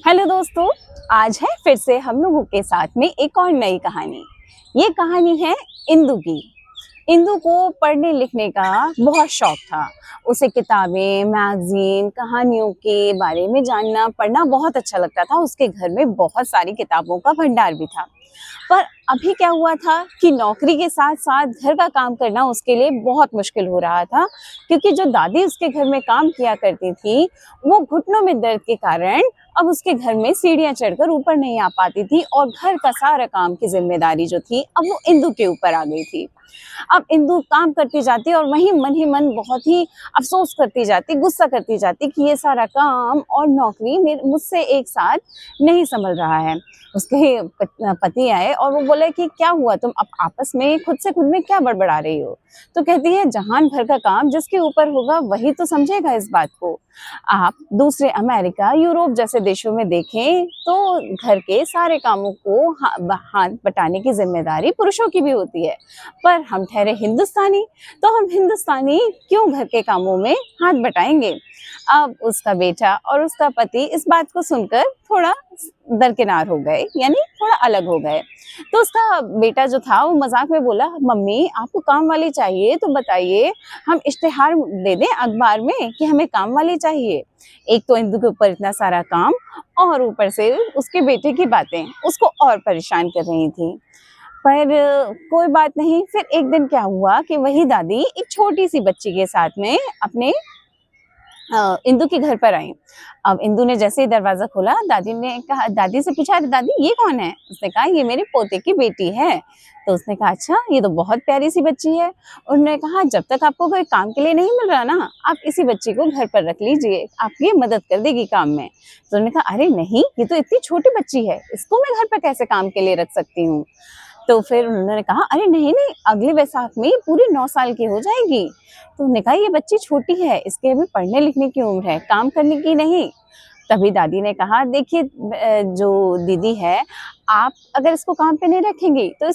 Hello दोस्तों। आज है फिर से हम लोगों के साथ में एक और नई कहानी। ये कहानी है इंदु की। इंदु को पढ़ने लिखने का बहुत शौक था। उसे किताबें, मैगजीन, कहानियों के बारे में जानना पढ़ना बहुत अच्छा लगता था। उसके घर में बहुत सारी किताबों का भंडार भी था। पर अभी क्या हुआ था कि नौकरी के साथ साथ घर का काम करना उसके लिए बहुत मुश्किल हो रहा था, क्योंकि जो दादी उसके घर में काम किया करती थी वो घुटनों में दर्द के कारण अब उसके घर में सीढ़ियां चढ़कर ऊपर नहीं आ पाती थी, और घर का सारा काम की जिम्मेदारी जो थी अब वो इंदु के ऊपर आ गई थी। अब इंदु काम करती जाती और वहीं मन ही मन बहुत ही अफसोस करती जाती, गुस्सा करती जाती कि ये सारा काम और नौकरी मुझसे एक साथ नहीं संभल रहा है। उसके पति आए और वो बोले कि क्या हुआ, तुम अब आपस में खुद में क्या बड़बड़ा रही हो? तो कहती है, जहान भर का काम जिसके ऊपर होगा वही तो समझेगा इस बात को। आप दूसरे अमेरिका, यूरोप जैसे देशों में देखें तो घर के सारे कामों को हाथ बटाने की जिम्मेदारी पुरुषों की भी होती है, पर हम ठहरे हिंदुस्तानी, तो हम हिंदुस्तानी क्यों घर के कामों में हाथ बटाएंगे? अब उसका बेटा और उसका पति इस बात को सुनकर थोड़ा दरकिनार हो गए, यानी थोड़ा अलग हो गए। तो उसका बेटा जो था वो मजाक में बोला, मम्मी आपको काम वाली चाहिए तो बताइए, हम इश्तिहार दे दें अखबार में कि हमें काम वाली चाहिए। एक तो इंदु के ऊपर इतना सारा काम और ऊपर से उसके बेटे की बातें उसको और परेशान कर रही थी। पर कोई बात नहीं। फिर एक दिन क्या हुआ कि वही दादी एक छोटी सी बच्ची के साथ में अपने इंदु के घर पर आई। अब इंदु ने जैसे ही दरवाजा खोला, दादी ने कहा, दादी से पूछा, अरे दादी ये कौन है? उसने कहा, ये मेरे पोते की बेटी है। तो उसने कहा, अच्छा ये तो बहुत प्यारी सी बच्ची है। उन्होंने कहा, जब तक आपको कोई काम के लिए नहीं मिल रहा ना, आप इसी बच्ची को घर पर रख लीजिए, आपकी मदद कर देगी काम में। तो उन्होंने कहा, अरे नहीं, ये तो इतनी छोटी बच्ची है, इसको मैं घर पर कैसे काम के लिए रख सकती हूँ? तो फिर उन्होंने कहा, अरे नहीं नहीं, अगले वैसाख में पूरी 9 साल की हो जाएगी। तो उन्होंने कहा, ये बच्ची छोटी है, इसके अभी पढ़ने लिखने की उम्र है, काम करने की नहीं। तभी दादी ने कहा, देखिए जो दीदी है, आप अगर इसको काम पे नहीं रखेंगी तो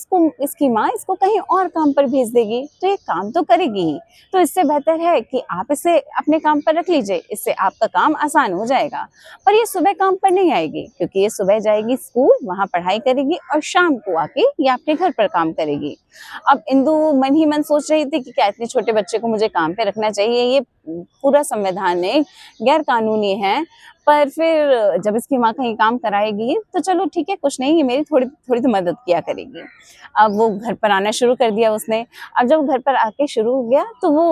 इसकी माँ इसको कहीं और काम पर भेज देगी, तो ये काम तो करेगी ही। तो इससे बेहतर है कि आप इसे अपने काम पर रख लीजिए, इससे आपका काम आसान हो जाएगा। पर ये सुबह काम पर नहीं आएगी, क्योंकि ये सुबह जाएगी स्कूल, वहाँ पढ़ाई करेगी और शाम को आके ये अपने घर पर काम करेगी। अब इंदु मन ही मन सोच रही थी कि क्या इतने छोटे बच्चे को मुझे काम पे रखना चाहिए? ये पूरा संविधान में गैर कानूनी है। पर फिर जब इसकी माँ कहीं काम कराएगी तो चलो ठीक है, कुछ नहीं, ये मेरी थोड़ी थोड़ी तो मदद किया करेगी। अब वो घर पर आना शुरू कर दिया उसने। अब जब घर पर आके शुरू हो गया तो वो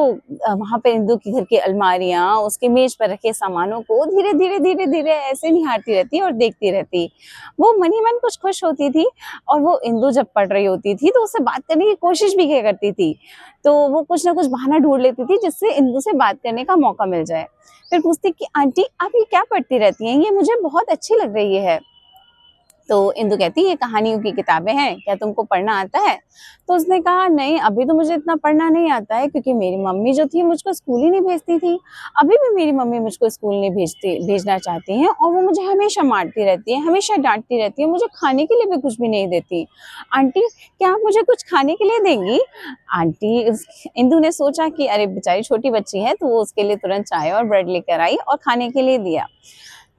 वहाँ पे इंदु की घर की अलमारियाँ, उसके मेज पर रखे सामानों को धीरे धीरे ऐसे निहारती रहती और देखती रहती। वो मन ही मन कुछ खुश होती थी। और वो इंदु जब पढ़ रही होती थी तो उससे बात करने की कोशिश भी किया करती थी। तो वो कुछ ना कुछ बहाना ढूंढ लेती थी जिससे इंदु से बात करने का मौका मिल जाए। फिर पूछती कि आंटी आप ये क्या पढ़ती रहती हैं? ये मुझे बहुत अच्छी लग रही है। तो इंदु कहती, ये कहानियों की किताबें हैं, क्या तुमको पढ़ना आता है? तो उसने कहा, नहीं अभी तो मुझे इतना पढ़ना नहीं आता है, क्योंकि मेरी मम्मी जो थी मुझको स्कूल ही नहीं भेजती थी। अभी भी मेरी मम्मी मुझको स्कूल नहीं भेजना चाहती हैं, और वो मुझे हमेशा मारती रहती है, हमेशा डांटती रहती है, मुझे खाने के लिए भी कुछ भी नहीं देती। आंटी क्या आप मुझे कुछ खाने के लिए देंगी? इंदु ने सोचा कि अरे बेचारी छोटी बच्ची है, तो वो उसके लिए तुरंत चाय और ब्रेड लेकर आई और खाने के लिए दिया।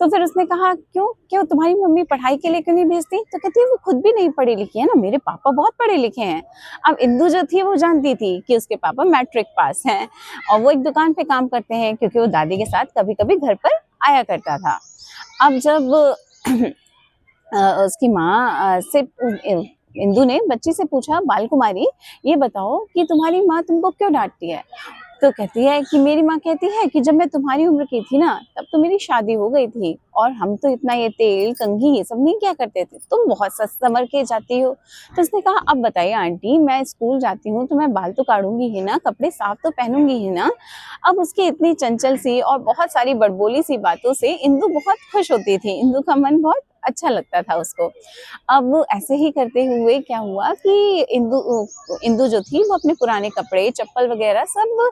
तो फिर उसने कहा, क्यों क्यों तुम्हारी मम्मी पढ़ाई के लिए क्यों नहीं भेजती? तो कहती है, वो खुद भी नहीं पढ़ी लिखी है ना, मेरे पापा बहुत पढ़े लिखे हैं। अब इंदु जो थी वो जानती थी कि उसके पापा मैट्रिक पास हैं, और वो एक दुकान पे काम करते हैं, क्योंकि वो दादी के साथ कभी कभी घर पर आया करता था। अब जब उसकी माँ से इंदु ने बच्ची से पूछा, बाल कुमारी ये बताओ कि तुम्हारी माँ तुमको क्यों डांटती है? तो कहती है कि मेरी माँ कहती है कि जब मैं तुम्हारी उम्र की थी ना, तब तो मेरी शादी हो गई थी, और हम तो इतना ये तेल कंघी ये सब नहीं क्या करते थे, तुम बहुत संवर के जाती हो। तो उसने कहा, अब बताइए आंटी, मैं स्कूल जाती हूँ तो मैं बाल तो काटूंगी ही ना, कपड़े साफ तो पहनूंगी ही ना। अब उसकी इतनी चंचल सी और बहुत सारी बड़बोली सी बातों से इंदु बहुत खुश होती थी, इंदु का मन बहुत अच्छा लगता था उसको। अब ऐसे ही करते हुए क्या हुआ कि इंदु जो थी वो अपने पुराने कपड़े, चप्पल वगैरह सब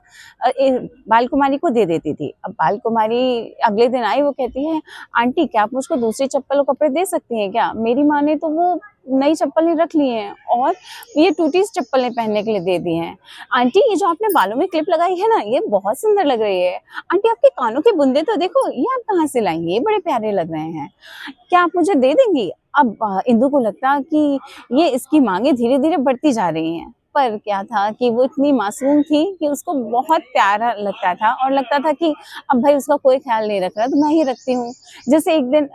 बाल कुमारी को दे देती थी। अब बाल कुमारी अगले दिन आई, वो कहती है, आंटी क्या आप मुझको दूसरी चप्पल और कपड़े दे सकती हैं क्या? मेरी माँ ने तो वो नई चप्पलें रख ली हैं और ये टूटी चप्पलें पहनने के लिए दे दी हैं। आंटी ये जो आपने बालों में क्लिप लगाई है ना, ये बहुत सुंदर लग रही है। आंटी आपके कानों के बुंदे तो देखो, ये आप कहाँ से लाई? ये बड़े प्यारे लग रहे हैं। क्या आप मुझे दे देंगी? अब इंदु को लगता कि ये इसकी मांगे धीरे-धीरे बढ़ती जा रही हैं। पर क्या था कि वो इतनी मासूम थी कि उसको बहुत प्यारा लगता था और लगता था कि अब भाई उसका कोई ख्याल नहीं रख रहा तो मैं ही रखती हूँ। जैसे एक दिन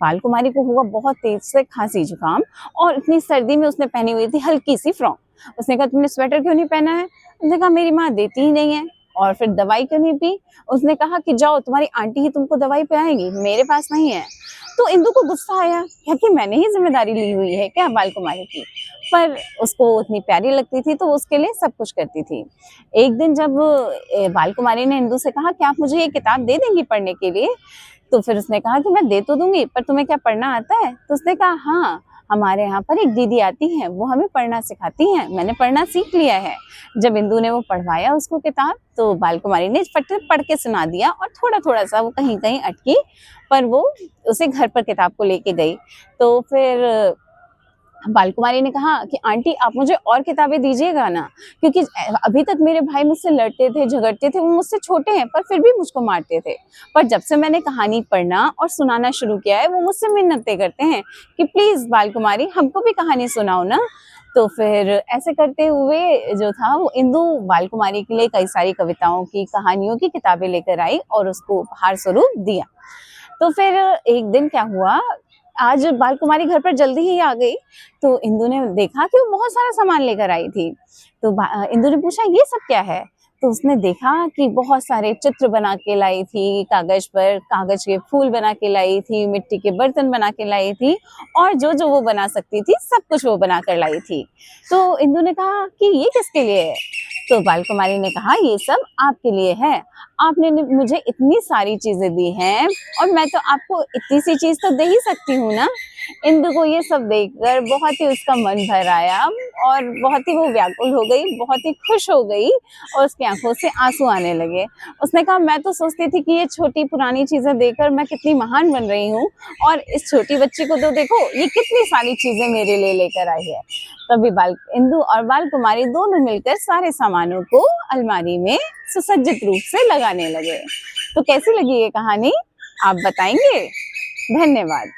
बाल कुमारी को हुआ बहुत तेज से खांसी जुकाम और इतनी सर्दी में उसने पहनी हुई थी हल्की सी फ्रॉक। उसने कहा तुमने स्वेटर क्यों नहीं पहना है? उसने कहा मेरी माँ देती ही नहीं है। और फिर दवाई क्यों नहीं पी? उसने कहा कि जाओ तुम्हारी आंटी ही तुमको दवाई पिलाएंगी, मेरे पास नहीं है। तो इंदु को गुस्सा आया, कहती मैंने ही जिम्मेदारी ली हुई है क्या बाल कुमारी की? पर उसको उतनी प्यारी लगती थी तो उसके लिए सब कुछ करती थी। एक दिन जब बाल कुमारी ने इंदु से कहा कि आप मुझे ये किताब दे देंगी पढ़ने के लिए? तो फिर उसने कहा कि मैं दे तो दूंगी, पर तुम्हें क्या पढ़ना आता है? तो उसने कहा हाँ, हमारे यहाँ पर एक दीदी आती हैं, वो हमें पढ़ना सिखाती हैं, मैंने पढ़ना सीख लिया है। जब इंदु ने वो पढ़वाया उसको किताब, तो बाल कुमारी ने फट से पढ़ के सुना दिया और थोड़ा-थोड़ा सा वो कहीं-कहीं अटकी, पर वो उसे घर पर किताब को लेके गई। तो फिर बाल कुमारी ने कहा कि आंटी आप मुझे और किताबें दीजिएगा ना, क्योंकि अभी तक मेरे भाई मुझसे लड़ते थे, झगड़ते थे, वो मुझसे छोटे हैं पर फिर भी मुझको मारते थे। पर जब से मैंने कहानी पढ़ना और सुनाना शुरू किया है, वो मुझसे मिन्नतें करते हैं कि प्लीज़ बाल कुमारी हमको भी कहानी सुनाओ ना। तो फिर ऐसे करते हुए जो था वो इंदु बाल कुमारी के लिए कई सारी कविताओं की, कहानियों की किताबें लेकर आई और उसको उपहार स्वरूप दिया। तो फिर एक दिन क्या हुआ, आज बाल कुमारी घर पर जल्दी ही आ गई, तो इंदु ने देखा कि वो बहुत सारा सामान लेकर आई थी। तो इंदु ने पूछा ये सब क्या है? तो उसने देखा कि बहुत सारे चित्र बना के लाई थी कागज पर, कागज के फूल बना के लाई थी, मिट्टी के बर्तन बना के लाई थी और जो-जो वो बना सकती थी सब कुछ वो बना कर लाई थी। तो इंदु ने कहा कि ये किसके लिए है? तो बाल कुमारी ने कहा ये सब आपके लिए है। आपने मुझे इतनी सारी चीजें दी हैं और मैं तो आपको इतनी सी चीज तो दे ही सकती हूँ ना। इंदु को ये सब देखकर बहुत ही उसका मन भर आया और बहुत ही वो व्याकुल हो गई, बहुत ही खुश हो गई और उसकी आंखों से आंसू आने लगे। उसने कहा मैं तो सोचती थी कि ये छोटी पुरानी चीजें देकर मैं कितनी महान बन रही हूँ और इस छोटी बच्ची को तो देखो ये कितनी सारी चीजें मेरे लिए लेकर आई है। तभी इंदु और बाल कुमारी दोनों मिलकर सारे सामानों को अलमारी में सुसज्जित रूप से लगाने लगे। तो कैसी लगी ये कहानी? आप बताएंगे? धन्यवाद।